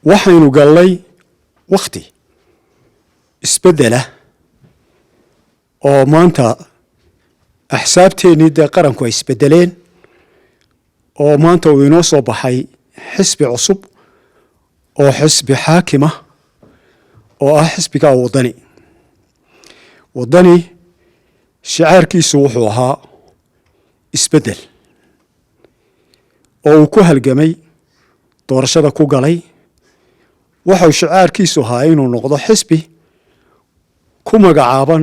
waxaynu gallay wakhti isbeddela oo maanta axsaabteennii dee qaranku ay isbeddeleen oo maanta uu inoo soo baxay xisbi cusub oo xisbi xaakima oo ah xisbigaa waddani shicaarkiisu wuxuu ahaa isbeddel oo uu ku halgamay doorashada ku galay waxau shicaarkiisu ahaa inuu noqdo xisbi ku magacaaban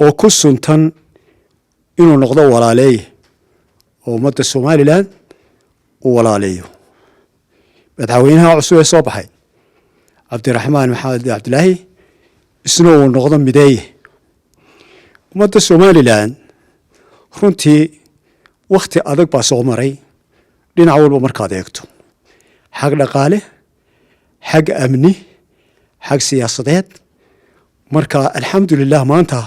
oo ku suntan inuu noqdo walaaleeye oo ummadda somalilan uu walaaleeyo madaxweynaha cusub ee soo baxay cabdiraxmaan maxamed cabdilaahi isna uu noqdo mideeye ummadda somalilan runtii wakhti adag baa soo maray dhinac walba markaad eegto xag dhaqaale xag amni xag siyaasadeed marka alxamdulilah maanta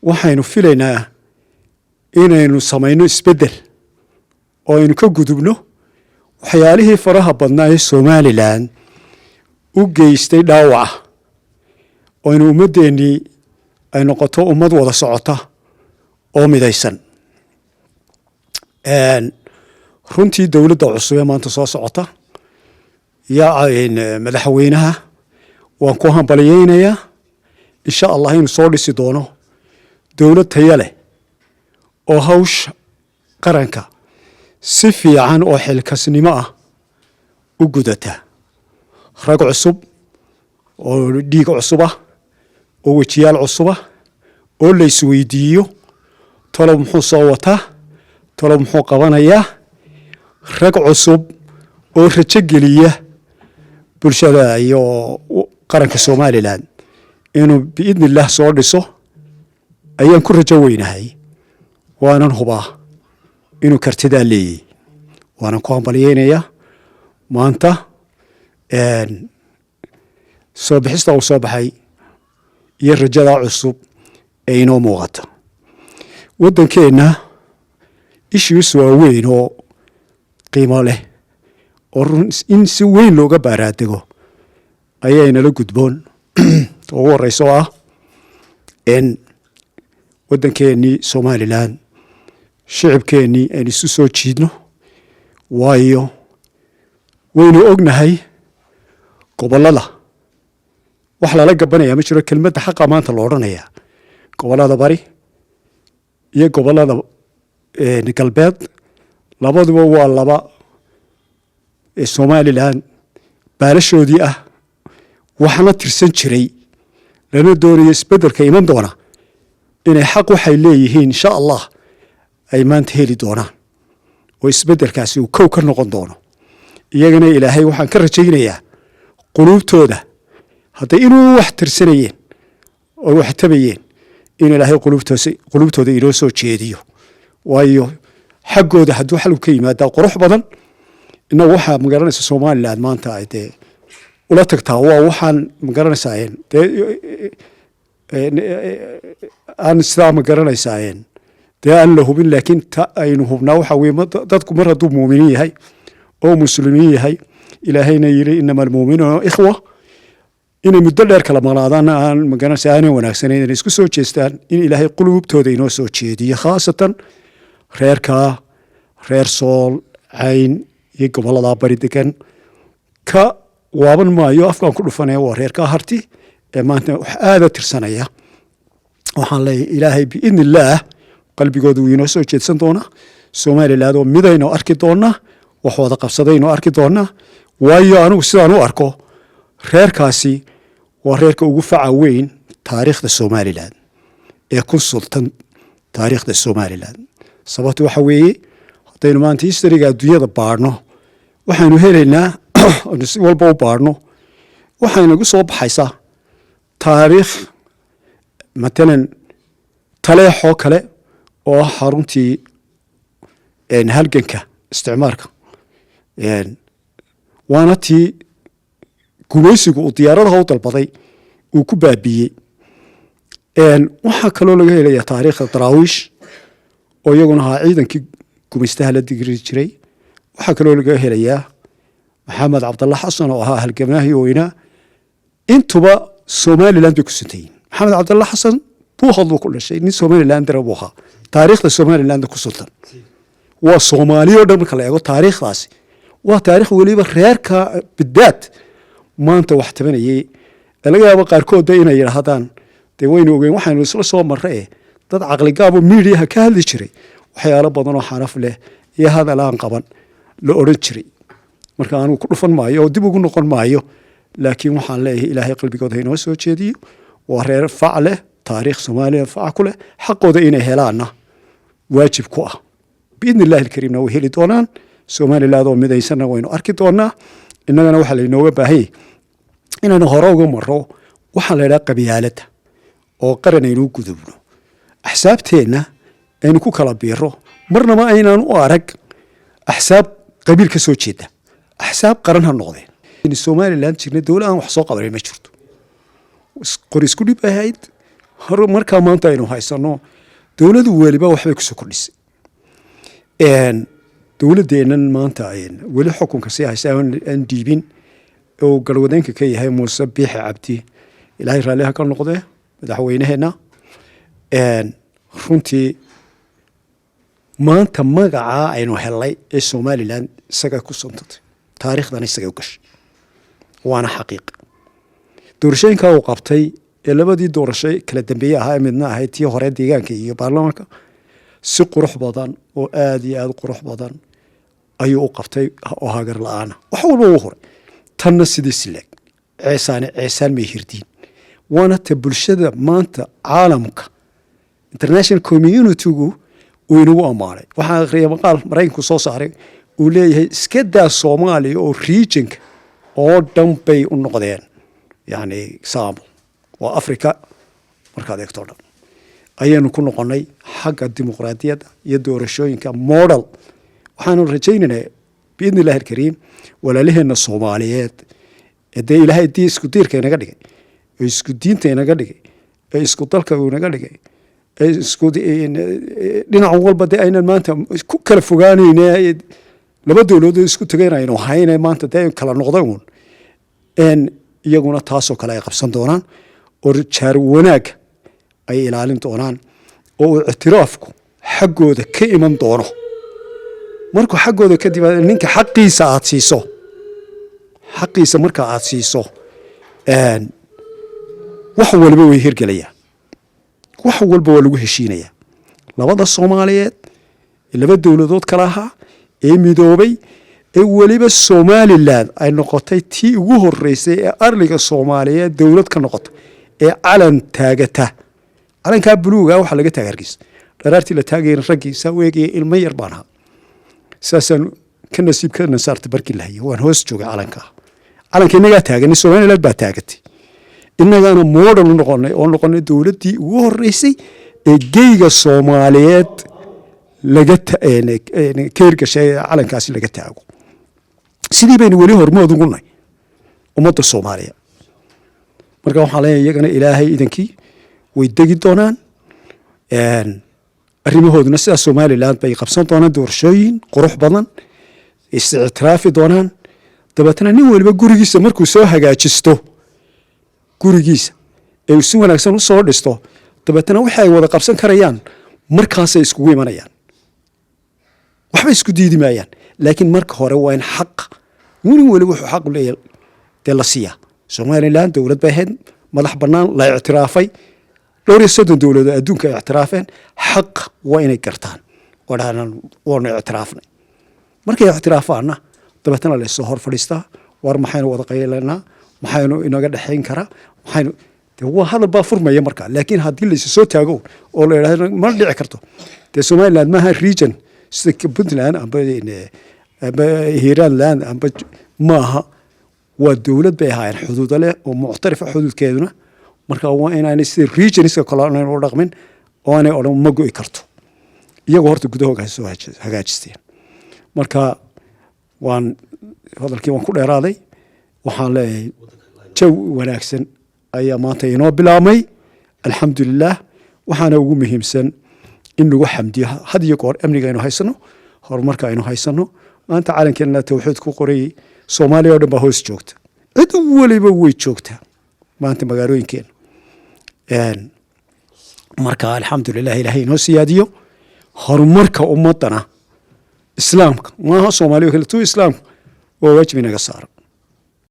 waxaynu filaynaa inaynu samayno isbeddel oo aynu ka gudubno waxyaalihii faraha badnaa ee somalilan u geystay dhaawaca oo aynu ummaddeennii ay noqoto ummad wada socota oo midaysan runtii dowladda cusub ee maanta soo socota yaa madaxweynaha waan ku hambalyaynayaa insha allah inuu soo dhisi doono dowlad taya leh oo hawsha qaranka si fiican oo xilkasnimo ah u gudata rag cusub oo dhiig cusubah oo wejiyaal cusubah oo la isweydiiyo talow muxuu soo wataa talow muxuu qabanayaa rag cusub oo rajo geliya bulshada iyo qaranka somalilan inuu biidni illah soo dhiso ayaan ku rajo weynahay waanan hubaa inuu kartidaa leeyahy waanan ku hambalyaynayaa maanta soo bixista uu soo baxay iyo rajadaa cusub ee inoo muuqata waddankeenna issues waaweyn oo qiimo leh oo in si weyn looga baaraadego ayaynala gudboon ugu horeyso ah in waddankeennii somalilan shicibkeennii aynu isu soo jiidno waayo waynu ognahay gobollada wax lala gabanaya ma jiro kelmadda xaqa maanta lo odhanayaa gobollada bari iyo gobollada galbeed labaduba waa laba somalilan baalashoodii ah waxna tirsan jiray lana doonayo isbeddelka iman doona inay xaq waxay leeyihiin insha allah ay maanta heli doonaan oo isbeddelkaasi uu kow ka noqon doono iyagana ilaahay waxaan ka rajaynayaa quluubtooda hadday inuu wax tirsanayeen oo wax tabayeen in ilaahay quluubtooda inoo soo jeediyo waayo xaggooda hadduu xalku ka yimaadaa qurux badan innagu waxaa magaranaysa somalilan maanta ay dee ula tagtaa waa waxaan magaranaysaa aan sidaa magaranaysaa dee aan la hubin laakiin ta aynu hubnaa waxaa weye dadku mar hadduu muuminiin yahay oo muslimiin yahay ilaahayna yiri inama almuuminuuna ikhwa inay muddo dheer kala maqnaadaanna aan magaranaysa aanay wanaagsanayn inay isku soo jeestaan in ilaahay quluubtooda inoo soo jeediyo khaasatan reerkaa reer sool cayn iyo gobolladaa bari degan ka waaban maayo afkaan ku dhufanaya waa reerkaa harti ee maanta wax aada tirsanaya waxaan leeyahay ilaahay biidni illaah qalbigooda wuu inoo soo jeedsan doonaa somaliland oo midaynoo arki doonaa wax wada qabsadaynoo arki doonaa waayo anigu sidaan u arko reerkaasi waa reerka ugu faca weyn taariikhda somalilan ee ku sultan taariikhda somalilan sababtu waxa weeye haddaynu maanta historyga adduunyada baadhno waxaynu helaynaa aynu si walba u baadhno waxaynagu soo baxaysaa taariikh matalan taleexoo kale oo ah xaruntii halganka isticmaarka waana tii gumaysigu uu diyaaradaha u dalbaday uu ku baabiiyey waxaa kaloo laga helayaa taariikhda daraawiish oo iyaguna ahaa ciidankii gumaystaha la digri jiray waxaa kaloo laga helayaa maxamed cabdalla xasan oo ahaa halgamaahi weynaa intuba somaliland bay ku suntayiin maxamed cabdalla xasan buuhood buu ku dhashay nin somaliland dara buu ahaa taariikhda somaliland ku suntan waa soomaali oo dhan marka la eego taariikhdaasi waa taariikh weliba reerka bidaad maanta wax tabanayay laga yaabo qaarkoodba inay yidhaahdaan dee waynu ogeyn waxaynu isla soo marray dad caqligaabo miidiyaha ka hadli jiray waxyaalo badan oo xanaf leh iyo hadal aan qaban la odhan jiray marka aanu ku dhufan maayo oo dib ugu noqon maayo laakiin waxaan leeyahay ilaahay qalbigooda inoo soo jeediyo waa reer fac leh taariikh soomaaliya fac ku leh xaqooda inay helaanna waajib ku ah biidni illaahi alkariimna way heli doonaan somaliland oo midaysanna waynu arki doonaa innagana waxaa laynooga baahanyay inaynu hore uga maro waxaa la yidhaha qabyaaladda oo qaran aynu u gudubno axsaabteenna aynu ku kala biiro marnaba aynaan u arag axsaab qabiil ka soo jeeda axsaab qaran ha noqdeen somaliland jirna dowlad aan wax soo qabanay ma jirto qor isku dhib ahayd hore markaa maanta aynu haysano dowladu weliba waxbay kusoo kordhisay dowladdeennan maanta weli xukunka sii haysa aan dhiibin oo galwadeenka ka yahay muuse biixi cabdi ilaahay raalliha ka noqdee madaxweyneheenna runtii maanta magacaa aynu helnay ee somaliland isaga ku suntatay taariikhdana isaga u gashay waana xaqiiq doorashooyinkaa uu qabtay ee labadii doorasho kala dambeeye ahaa midna ahayd tii hore deegaanka iyo baarlamaanka si qurux badan oo aada iyo aada qurux badan ayuu u qabtay oo hagar la-aana wax walba uu horay tanna sidii sileeg ceesaan may hirdiin waana ta bulshada maanta caalamka international communitygu uu inagu ammaanay waxaan akhriyay maqaal maraykanku soo saaray uu leeyahay iska daa soomaaliya oo regionka oo dhan bay u noqdeen yacni example waa africa markaad eegto dhan ayaynu ku noqonnay xagga dimuqraadiyadda iyo doorashooyinka model waxaanu rajaynaynaa biidni illahi alkariim walaalaheenna soomaaliyeed ee dee ilaahay dii isku diirka inaga dhigay ee isku diinta inaga dhigay ee isku dalka inaga dhigay ee isku dhinac walba dee aynan maanta ku kala fogaanayne laba dowladood isku tagayn aynu hayne maanta dee kala noqday uun iyaguna taasoo kale ay qabsan doonaan oo jaar wanaag ay ilaalin doonaan oo ictiraafku xaggooda ka iman doono markuu xaggooda kadib ninka xaqiisa aad siiso xaqiisa marka aad siiso wax walba way hirgelayaan wax walba waa lagu heshiinayaa labada soomaaliyeed laba dowladood kala ahaa ee midoobay ee weliba somaliland ay noqotay tii ugu horeysay ee arliga soomaaliyeed dowlad ka noqota ee calan taagata calankaa buluuga waxaa laga taaga hargeysa dharaartii la taagayna raggiisa u eegaya ilmo yar baan ahaa saasaan ka nasiibka nasaarta barkii lahaya waan hoos joogay calankaa calanka innagaa taaganay somaliland baa taagatay innagaana model u noqonay oo noqonay dowladdii ugu horeysay ee geyga soomaaliyeed laga ka hirgashay calankaasi laga taago sidii baynu weli hormood ugu nahay ummadda soomaaliya marka waxaan leeyahay iyagana ilaahay idankii way degi doonaan arrimahooduna sidaa somaliland bay qabsan doonaan doorashooyin qurux badan is-ictiraafi doonaan dabeetana nin waliba gurigiisa markuu soo hagaajisto gurigiisa ee uu si wanaagsan u soo dhisto dabeetana wixii ay wada qabsan karayaan markaasay iskugu imanayaan waxba isku diidi maayaan laakiin marka hore waa in xaq nin waliba wuxuu xaq u leeyahay dee la siiyaa somaliland dowlad bay ahayd madax bannaan la ictiraafay 30 dowladood adduunka ay ictiraafeen xaq waa inay gartaan oo dhahaan waanu ictiraafnay markay ictiraafaana dabeetana la soo hor fadhiistaa war maxaynu wada qaylanaa maxaynu inaga dhaxayn karaa maxaynu waa hadal baa furmaya markaa laakiin haddii la soo taago oo la yidhaahdo ma dhici karto dee somaliland maaha region sida puntland amba hiiranland amba maaha waa dowlad bay ahaayeen xuduudo leh oo muctarifa xuduudkeeduna marka waa inaanay sida regionska kale aanay u dhaqmin oo aanay odhan ma go'i karto iyagoo horta gudahooga soo hagaajisteen marka waan hadalkii waan ku dheeraaday waxaan leeyahay jawi wanaagsan ayaa maanta inoo bilaabmay alxamdulilah waxaana ugu muhiimsan in lagu xamdiyo had iyo goor amniga aynu haysano horumarka aynu haysano maanta calankeena tawxiid ku qorayay soomaaliya oo dhan baa hoos joogta cid waliba way joogtaa maanta magaalooyinkeena marka alxamdulilah ilaahay inoo siyaadiyo horumarka ummadana islaamka maaha soomaaliya kale tu islaamka waa waajib inaga saaran